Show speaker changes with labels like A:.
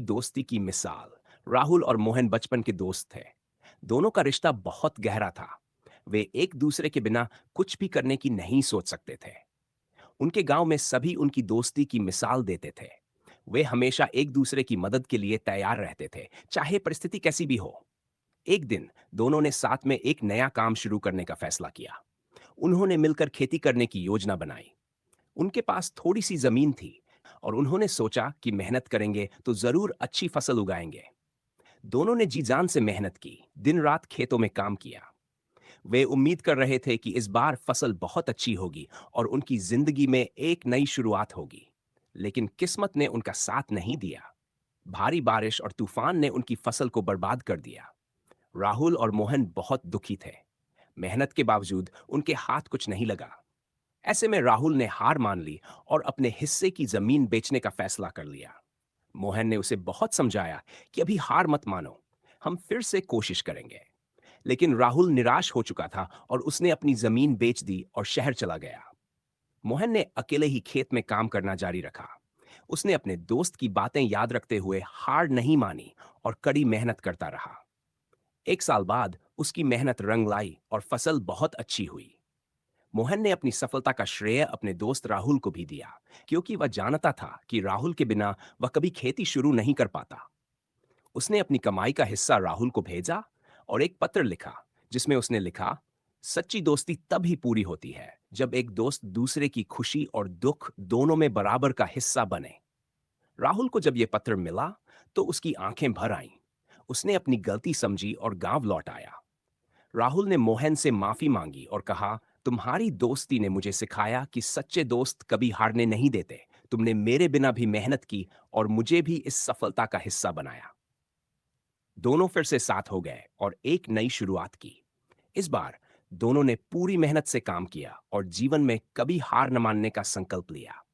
A: दोस्ती की मिसाल। राहुल और मोहन बचपन के दोस्त थे। दोनों का रिश्ता बहुत गहरा था। वे एक दूसरे के बिना कुछ भी करने की नहीं सोच सकते थे। उनके गांव में सभी उनकी दोस्ती की मिसाल देते थे। वे हमेशा एक दूसरे की मदद के लिए तैयार रहते थे, चाहे परिस्थिति कैसी भी हो। एक दिन दोनों ने साथ में एक नया काम शुरू करने का फैसला किया। उन्होंने मिलकर खेती करने की योजना बनाई। उनके पास थोड़ी सी जमीन थी और उन्होंने सोचा कि मेहनत करेंगे तो जरूर अच्छी फसल उगाएंगे। दोनों ने जी जान से मेहनत की, दिन रात खेतों में काम किया। वे उम्मीद कर रहे थे कि इस बार फसल बहुत अच्छी होगी और उनकी जिंदगी में एक नई शुरुआत होगी। लेकिन किस्मत ने उनका साथ नहीं दिया। भारी बारिश और तूफान ने उनकी फसल को बर्बाद कर दिया। राहुल और मोहन बहुत दुखी थे। मेहनत के बावजूद उनके हाथ कुछ नहीं लगा। ऐसे में राहुल ने हार मान ली और अपने हिस्से की जमीन बेचने का फैसला कर लिया। मोहन ने उसे बहुत समझाया कि अभी हार मत मानो, हम फिर से कोशिश करेंगे। लेकिन राहुल निराश हो चुका था और उसने अपनी जमीन बेच दी और शहर चला गया। मोहन ने अकेले ही खेत में काम करना जारी रखा। उसने अपने दोस्त की बातें याद रखते हुए हार नहीं मानी और कड़ी मेहनत करता रहा। एक साल बाद उसकी मेहनत रंग लाई और फसल बहुत अच्छी हुई। मोहन ने अपनी सफलता का श्रेय अपने दोस्त राहुल को भी दिया, क्योंकि वह जानता था कि राहुल के बिना वह कभी खेती शुरू नहीं कर पाता। उसने अपनी कमाई का हिस्सा राहुल को भेजा और एक पत्र लिखा, जिसमें उसने लिखा, सच्ची दोस्ती तब ही पूरी होती है जब एक दोस्त दूसरे की खुशी और दुख दोनों में बराबर का हिस्सा बने। राहुल को जब यह पत्र मिला तो उसकी आंखें भर आईं। उसने अपनी गलती समझी और गांव लौट आया। राहुल ने मोहन से माफी मांगी और कहा, तुम्हारी दोस्ती ने मुझे सिखाया कि सच्चे दोस्त कभी हारने नहीं देते। तुमने मेरे बिना भी मेहनत की और मुझे भी इस सफलता का हिस्सा बनाया। दोनों फिर से साथ हो गए और एक नई शुरुआत की। इस बार दोनों ने पूरी मेहनत से काम किया और जीवन में कभी हार न मानने का संकल्प लिया।